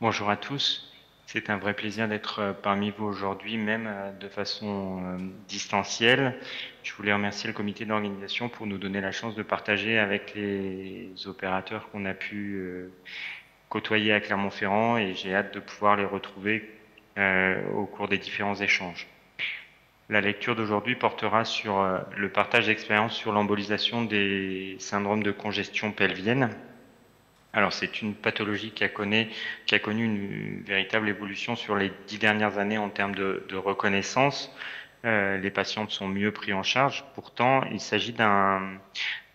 Bonjour à tous. C'est un vrai plaisir d'être parmi vous aujourd'hui, même de façon distancielle. Je voulais remercier le comité d'organisation pour nous donner la chance de partager avec les opérateurs qu'on a pu côtoyer à Clermont-Ferrand, et j'ai hâte de pouvoir les retrouver au cours des différents échanges. La lecture d'aujourd'hui portera sur le partage d'expériences sur l'embolisation des syndromes de congestion pelvienne. Alors, c'est une pathologie qui a connu une véritable évolution sur les 10 dernières années en termes de reconnaissance. Les patientes sont mieux pris en charge. Pourtant, il s'agit d'un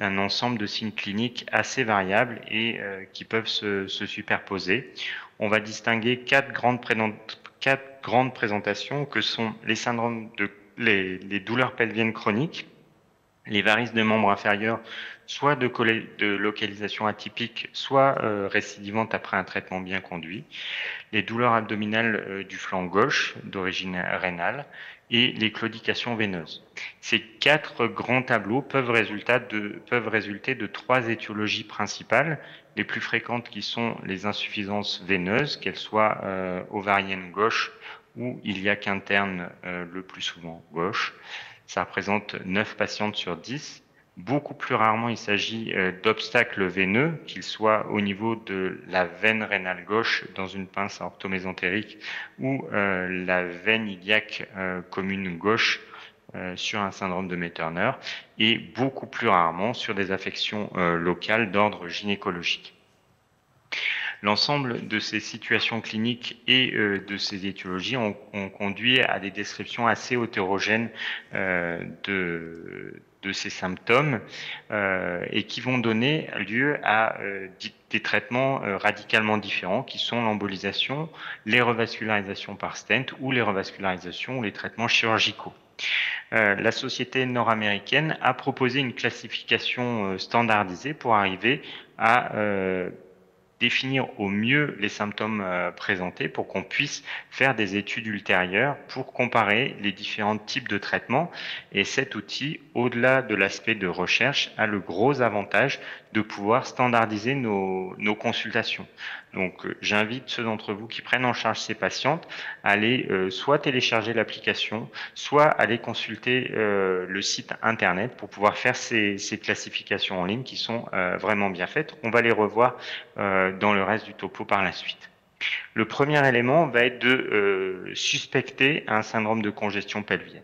ensemble de signes cliniques assez variables et qui peuvent se superposer. On va distinguer quatre grandes présentations que sont les syndromes les douleurs pelviennes chroniques, les varices de membres inférieurs, soit de localisation atypique, soit récidivantes après un traitement bien conduit, les douleurs abdominales du flanc gauche d'origine rénale et les claudications veineuses. Ces quatre grands tableaux peuvent résulter de trois étiologies principales, les plus fréquentes qui sont les insuffisances veineuses, qu'elles soient ovariennes gauche ou iliaque interne le plus souvent gauche. Ça représente 9 patientes sur 10. Beaucoup plus rarement, il s'agit d'obstacles veineux, qu'ils soient au niveau de la veine rénale gauche dans une pince orthomésentérique ou la veine iliaque commune gauche sur un syndrome de May-Turner, et beaucoup plus rarement sur des affections locales d'ordre gynécologique. L'ensemble de ces situations cliniques et de ces étiologies ont conduit à des descriptions assez hétérogènes de ces symptômes et qui vont donner lieu à des traitements radicalement différents qui sont l'embolisation, les revascularisations par stent ou les revascularisations ou les traitements chirurgicaux. La société nord-américaine a proposé une classification standardisée pour arriver à définir au mieux les symptômes présentés pour qu'on puisse faire des études ultérieures pour comparer les différents types de traitements. Et cet outil, au-delà de l'aspect de recherche, a le gros avantage de pouvoir standardiser nos consultations. Donc j'invite ceux d'entre vous qui prennent en charge ces patientes à aller soit télécharger l'application, soit aller consulter le site internet pour pouvoir faire ces classifications en ligne qui sont vraiment bien faites. On va les revoir dans le reste du topo par la suite. Le premier élément va être de suspecter un syndrome de congestion pelvienne.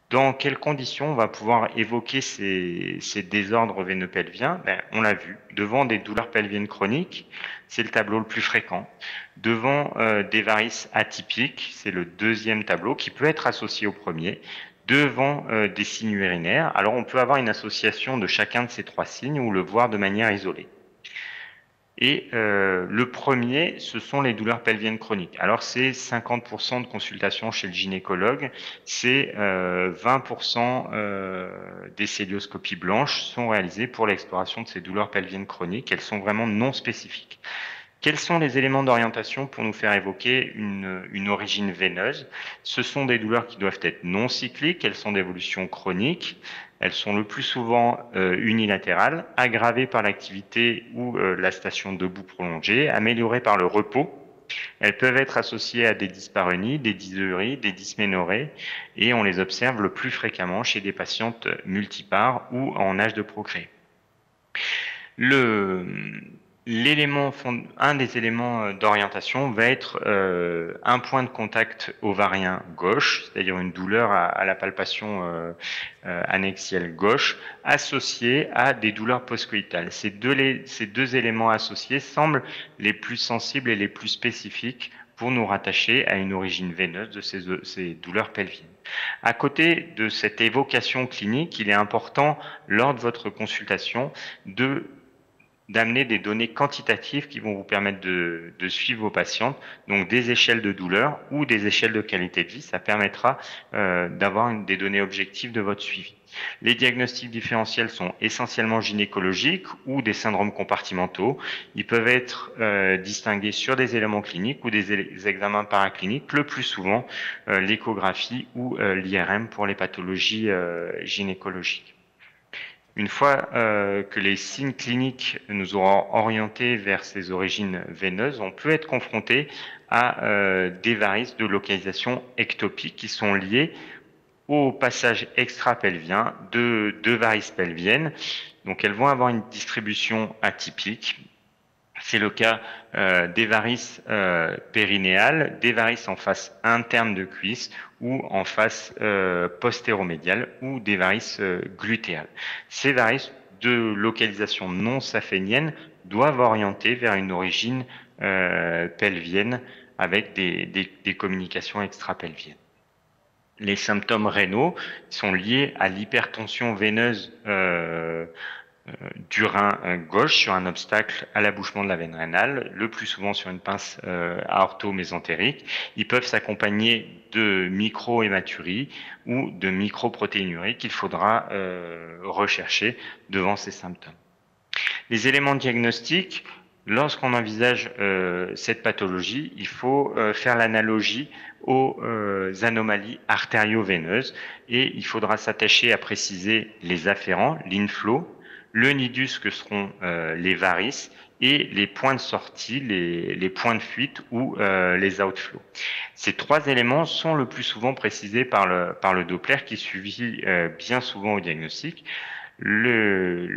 Dans quelles conditions on va pouvoir évoquer ces désordres veineux pelviens? On l'a vu, devant des douleurs pelviennes chroniques, c'est le tableau le plus fréquent. Devant des varices atypiques, c'est le deuxième tableau qui peut être associé au premier. Devant des signes urinaires, alors on peut avoir une association de chacun de ces trois signes ou le voir de manière isolée. Et le premier, ce sont les douleurs pelviennes chroniques. Alors c'est 50% de consultations chez le gynécologue, c'est 20% des célioscopies blanches sont réalisées pour l'exploration de ces douleurs pelviennes chroniques. Elles sont vraiment non spécifiques. Quels sont les éléments d'orientation pour nous faire évoquer une origine veineuse? Ce sont des douleurs qui doivent être non cycliques, elles sont d'évolution chronique, elles sont le plus souvent unilatérales, aggravées par l'activité ou la station debout prolongée, améliorées par le repos. Elles peuvent être associées à des dyspareunies, des dysuries, des dysménorrhées, et on les observe le plus fréquemment chez des patientes multipares ou en âge de procréer. Un des éléments d'orientation va être un point de contact ovarien gauche, c'est-à-dire une douleur à la palpation annexielle gauche, associée à des douleurs postcoïtales. Ces deux éléments associés semblent les plus sensibles et les plus spécifiques pour nous rattacher à une origine veineuse de ces douleurs pelviennes. À côté de cette évocation clinique, il est important, lors de votre consultation, d'amener des données quantitatives qui vont vous permettre de suivre vos patientes, donc des échelles de douleur ou des échelles de qualité de vie. Ça permettra d'avoir des données objectives de votre suivi. Les diagnostics différentiels sont essentiellement gynécologiques ou des syndromes compartimentaux. Ils peuvent être distingués sur des éléments cliniques ou des examens paracliniques, le plus souvent l'échographie ou l'IRM pour les pathologies gynécologiques. Une fois que les signes cliniques nous auront orientés vers ces origines veineuses, on peut être confronté à des varices de localisation ectopique qui sont liées au passage extra-pelvien de varices pelviennes. Donc elles vont avoir une distribution atypique. C'est le cas des varices périnéales, des varices en face interne de cuisse ou en face postéromédiale ou des varices glutéales. Ces varices de localisation non saphénienne doivent orienter vers une origine pelvienne avec des communications extra-pelviennes. Les symptômes rénaux sont liés à l'hypertension veineuse du rein gauche sur un obstacle à l'abouchement de la veine rénale, le plus souvent sur une pince aorto-mésentérique. Ils peuvent s'accompagner de microhématuries ou de microprotéinuries qu'il faudra rechercher devant ces symptômes. Les éléments diagnostiques, lorsqu'on envisage cette pathologie, il faut faire l'analogie aux anomalies artério-veineuses et il faudra s'attacher à préciser les afférents, l'inflow, le nidus que seront les varices et les points de sortie, les points de fuite ou les outflows. Ces trois éléments sont le plus souvent précisés par le Doppler qui suffit bien souvent au diagnostic. L'IRM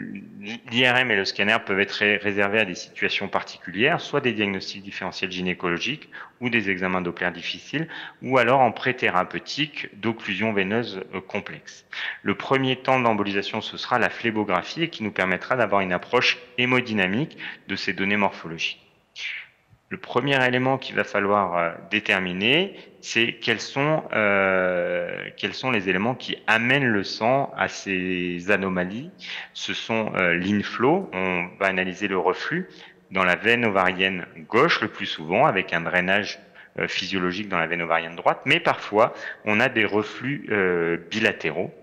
et le scanner peuvent être réservés à des situations particulières, soit des diagnostics différentiels gynécologiques ou des examens Doppler difficiles, ou alors en pré-thérapeutique d'occlusion veineuse complexe. Le premier temps de l'embolisation, ce sera la phlébographie et qui nous permettra d'avoir une approche hémodynamique de ces données morphologiques. Le premier élément qu'il va falloir déterminer, c'est quels sont les éléments qui amènent le sang à ces anomalies. Ce sont l'inflow, on va analyser le reflux dans la veine ovarienne gauche le plus souvent, avec un drainage physiologique dans la veine ovarienne droite, mais parfois on a des reflux bilatéraux.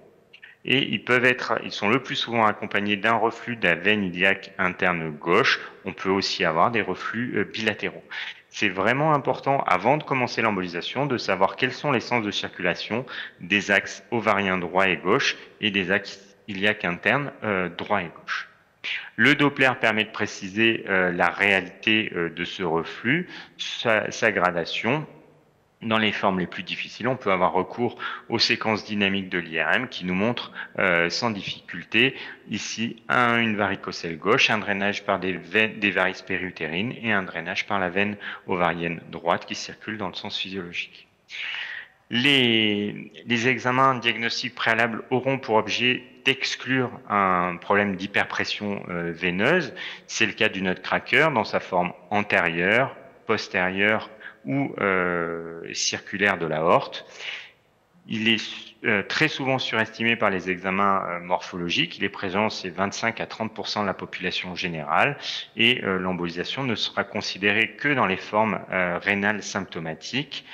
Et ils sont le plus souvent accompagnés d'un reflux de la veine iliaque interne gauche. On peut aussi avoir des reflux bilatéraux. C'est vraiment important, avant de commencer l'embolisation, de savoir quels sont les sens de circulation des axes ovariens droit et gauche et des axes iliaques internes droit et gauche. Le Doppler permet de préciser la réalité de ce reflux, sa gradation. Dans les formes les plus difficiles, on peut avoir recours aux séquences dynamiques de l'IRM qui nous montrent sans difficulté ici une varicocèle gauche, un drainage par des varices périutérines et un drainage par la veine ovarienne droite qui circule dans le sens physiologique. Les examens diagnostiques préalables auront pour objet d'exclure un problème d'hyperpression veineuse. C'est le cas du nutcracker dans sa forme antérieure, postérieure ou circulaire de l'aorte. Il est très souvent surestimé par les examens morphologiques. Il est présent chez 25 à 30% de la population générale et l'embolisation ne sera considérée que dans les formes rénales symptomatiques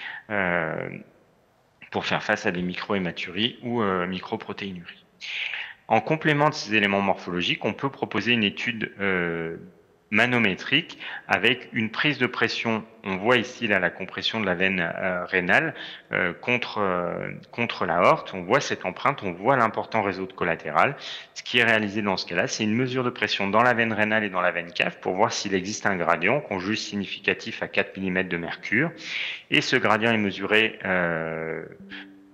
pour faire face à des microhématuries ou microprotéinuries. En complément de ces éléments morphologiques, on peut proposer une étude manométrique avec une prise de pression. On voit ici là la compression de la veine rénale contre l'aorte. On voit cette empreinte, on voit l'important réseau de collatéral. Ce qui est réalisé dans ce cas-là, c'est une mesure de pression dans la veine rénale et dans la veine cave pour voir s'il existe un gradient qu'on juge significatif à 4 mm de mercure. Et ce gradient est mesuré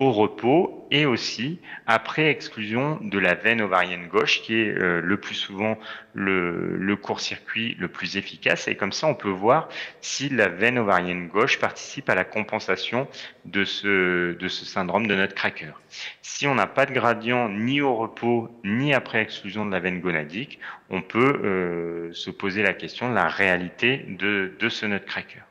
au repos et aussi après exclusion de la veine ovarienne gauche qui est le plus souvent le court-circuit le plus efficace et comme ça on peut voir si la veine ovarienne gauche participe à la compensation de ce syndrome de nutcracker. Si on n'a pas de gradient ni au repos ni après exclusion de la veine gonadique, on peut se poser la question de la réalité de ce nutcracker.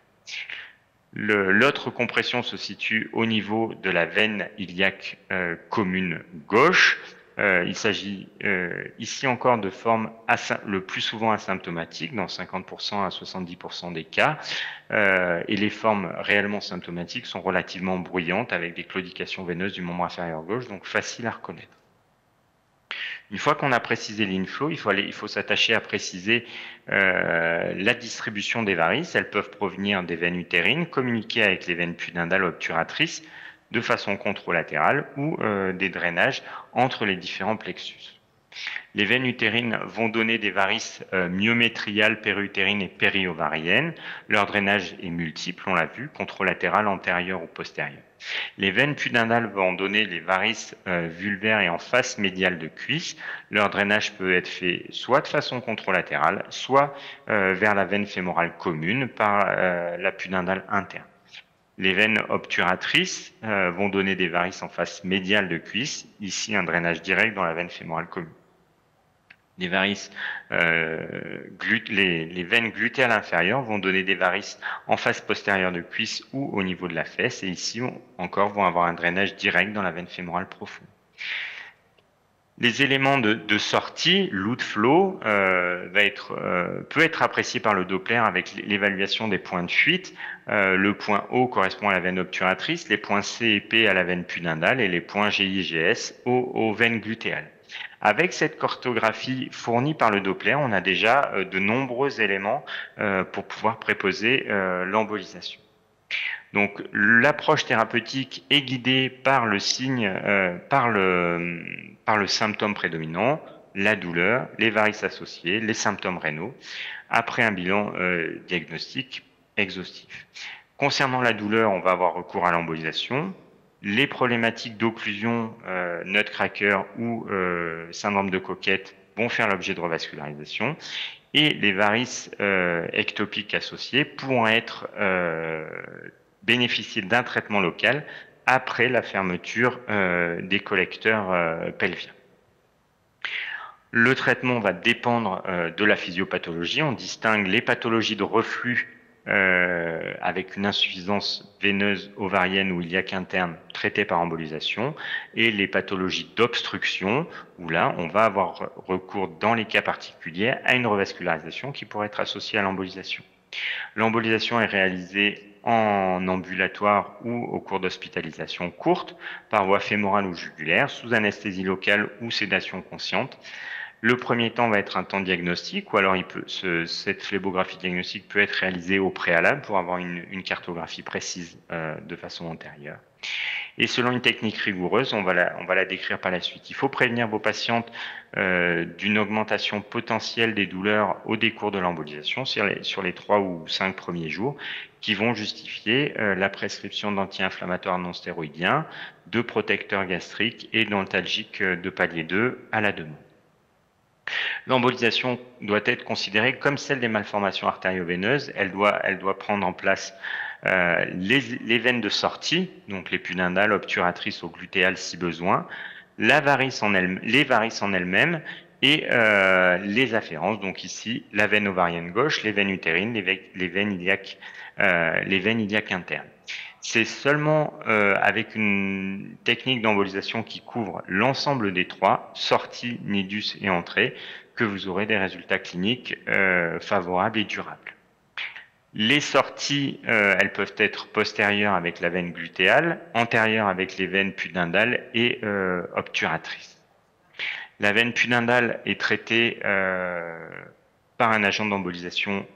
L'autre compression se situe au niveau de la veine iliaque commune gauche. Il s'agit ici encore de formes le plus souvent asymptomatiques, dans 50% à 70% des cas. Et les formes réellement symptomatiques sont relativement bruyantes avec des claudications veineuses du membre inférieur gauche, donc facile à reconnaître. Une fois qu'on a précisé l'inflow, il faut s'attacher à préciser la distribution des varices. Elles peuvent provenir des veines utérines, communiquer avec les veines pudendales obturatrices de façon contralatérale ou des drainages entre les différents plexus. Les veines utérines vont donner des varices myométriales, périutérines et périovariennes. Leur drainage est multiple, on l'a vu, contralatéral, antérieur ou postérieur. Les veines pudendales vont donner les varices vulvaires et en face médiale de cuisse. Leur drainage peut être fait soit de façon contralatérale, soit vers la veine fémorale commune par la pudendale interne. Les veines obturatrices vont donner des varices en face médiale de cuisse, ici un drainage direct dans la veine fémorale commune. Les varices, les veines glutéales inférieures vont donner des varices en face postérieure de cuisse ou au niveau de la fesse, et ici encore vont avoir un drainage direct dans la veine fémorale profonde. Les éléments de sortie, l'outflow, peut être apprécié par le Doppler avec l'évaluation des points de fuite. Le point O correspond à la veine obturatrice, les points C et P à la veine pudendale et les points G, I, G, S aux veines glutéales. Avec cette cartographie fournie par le Doppler, on a déjà de nombreux éléments pour pouvoir préposer l'embolisation. Donc l'approche thérapeutique est guidée par le signe, par le symptôme prédominant, la douleur, les varices associées, les symptômes rénaux, après un bilan diagnostique exhaustif. Concernant la douleur, on va avoir recours à l'embolisation. Les problématiques d'occlusion, nutcracker ou syndrome de coquette vont faire l'objet de revascularisation. Et les varices ectopiques associées pourront être bénéficier d'un traitement local après la fermeture des collecteurs pelviens. Le traitement va dépendre de la physiopathologie. On distingue les pathologies de reflux avec une insuffisance veineuse ovarienne ou iliaque interne traitée par embolisation, et les pathologies d'obstruction, où là, on va avoir recours dans les cas particuliers à une revascularisation qui pourrait être associée à l'embolisation. L'embolisation est réalisée en ambulatoire ou au cours d'hospitalisation courte, par voie fémorale ou jugulaire, sous anesthésie locale ou sédation consciente. Le premier temps va être un temps diagnostique, ou alors cette phlébographie diagnostique peut être réalisée au préalable pour avoir une cartographie précise de façon antérieure. Et selon une technique rigoureuse, on va la décrire par la suite. Il faut prévenir vos patientes d'une augmentation potentielle des douleurs au décours de l'embolisation sur les 3 ou 5 premiers jours, qui vont justifier la prescription d'anti-inflammatoires non stéroïdiens, de protecteurs gastriques et d'antalgiques de palier 2 à la demande. L'embolisation doit être considérée comme celle des malformations artério-veineuses. Elle doit prendre en place les veines de sortie, donc les pudendales, obturatrices ou glutéales si besoin, les varices en elles-mêmes et les afférences, donc ici la veine ovarienne gauche, les veines utérines, les veines iliaques internes. C'est seulement avec une technique d'embolisation qui couvre l'ensemble des trois, sortie, nidus et entrée, que vous aurez des résultats cliniques favorables et durables. Les sorties, elles peuvent être postérieures avec la veine glutéale, antérieures avec les veines pudendales et obturatrices. La veine pudendale est traitée par un agent d'embolisation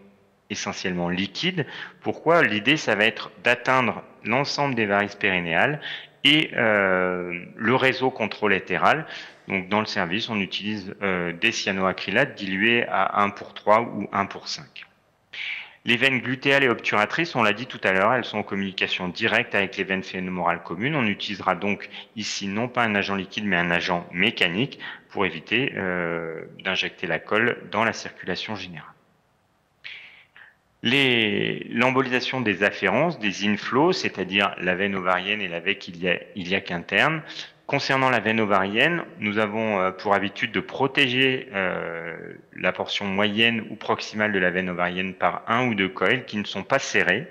essentiellement liquide. Pourquoi? L'idée, ça va être d'atteindre l'ensemble des varices périnéales et le réseau contralatéral. Donc, dans le service, on utilise des cyanoacrylates dilués à 1:3 ou 1:5. Les veines glutéales et obturatrices, on l'a dit tout à l'heure, elles sont en communication directe avec les veines fémorales communes. On utilisera donc ici non pas un agent liquide, mais un agent mécanique pour éviter d'injecter la colle dans la circulation générale. L'embolisation des afférences, des inflows, c'est-à-dire la veine ovarienne et la veine iliaque interne. Concernant la veine ovarienne, nous avons pour habitude de protéger la portion moyenne ou proximale de la veine ovarienne par 1 ou 2 coils qui ne sont pas serrés.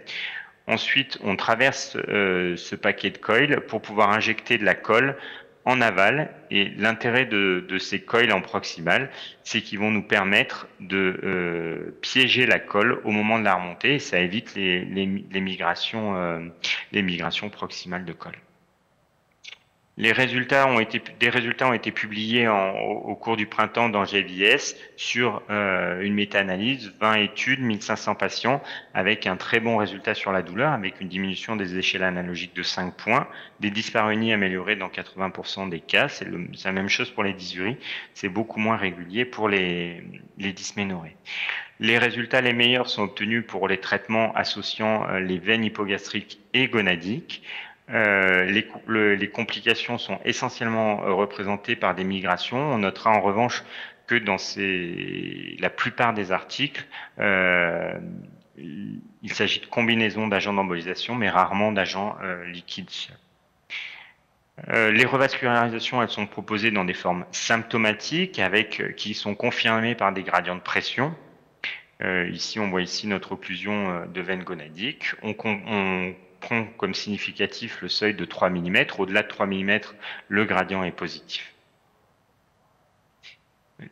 Ensuite, on traverse ce paquet de coils pour pouvoir injecter de la colle en aval, et l'intérêt de ces coils en proximal, c'est qu'ils vont nous permettre de piéger la colle au moment de la remontée, et ça évite les migrations proximales de colle. Des résultats ont été publiés au cours du printemps dans JVS sur une méta-analyse, 20 études, 1500 patients, avec un très bon résultat sur la douleur, avec une diminution des échelles analogiques de 5 points, des dyspareunies améliorées dans 80% des cas. C'est la même chose pour les dysuries. C'est beaucoup moins régulier pour les dysménorrhées. Les résultats les meilleurs sont obtenus pour les traitements associant les veines hypogastriques et gonadiques. Les complications sont essentiellement représentées par des migrations. On notera en revanche que dans la plupart des articles, il s'agit de combinaisons d'agents d'embolisation, mais rarement d'agents liquides. Les revascularisations, elles sont proposées dans des formes symptomatiques qui sont confirmées par des gradients de pression. Ici, on voit ici notre occlusion de veine gonadique. On prend comme significatif le seuil de 3 mm. Au-delà de 3 mm, le gradient est positif.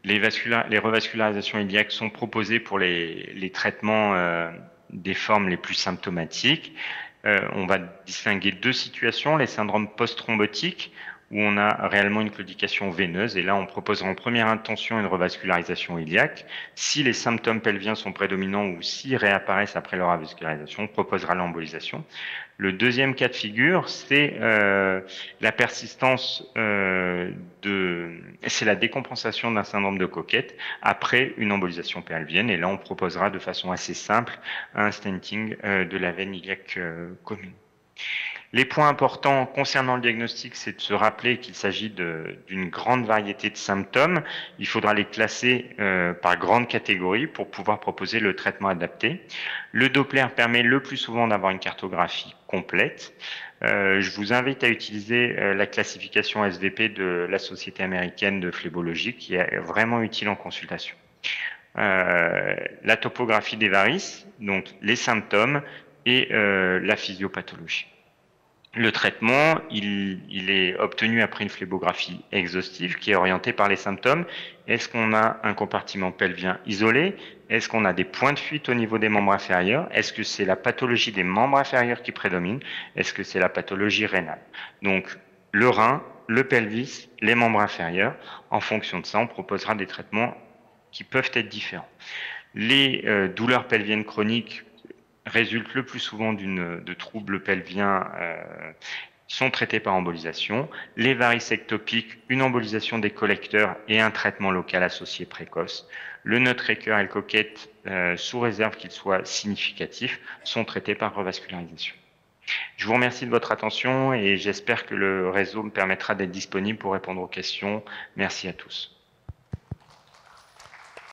Les revascularisations iliaques sont proposées pour les traitements des formes les plus symptomatiques. On va distinguer deux situations, les syndromes post-thrombotiques, où on a réellement une claudication veineuse, et là on proposera en première intention une revascularisation iliaque. Si les symptômes pelviens sont prédominants ou s'ils réapparaissent après leur revascularisation, on proposera l'embolisation. Le deuxième cas de figure, c'est la persistance c'est la décompensation d'un syndrome de Coquette après une embolisation pelvienne, et là on proposera de façon assez simple un stenting de la veine iliaque commune. Les points importants concernant le diagnostic, c'est de se rappeler qu'il s'agit d'une grande variété de symptômes. Il faudra les classer par grande catégorie pour pouvoir proposer le traitement adapté. Le Doppler permet le plus souvent d'avoir une cartographie complète. Je vous invite à utiliser la classification SVP de la Société américaine de phlébologie, qui est vraiment utile en consultation. La topographie des varices, donc les symptômes et la physiopathologie. Le traitement, il est obtenu après une phlébographie exhaustive qui est orientée par les symptômes. Est-ce qu'on a un compartiment pelvien isolé? Est-ce qu'on a des points de fuite au niveau des membres inférieurs? Est-ce que c'est la pathologie des membres inférieurs qui prédomine? Est-ce que c'est la pathologie rénale? Donc, le rein, le pelvis, les membres inférieurs. En fonction de ça, on proposera des traitements qui peuvent être différents. Les douleurs pelviennes chroniques résultent le plus souvent de troubles pelviens sont traités par embolisation. Les varices ectopiques, une embolisation des collecteurs et un traitement local associé précoce. Le Nutcracker et le Coquette, sous réserve qu'il soit significatif, sont traités par revascularisation. Je vous remercie de votre attention et j'espère que le réseau me permettra d'être disponible pour répondre aux questions. Merci à tous.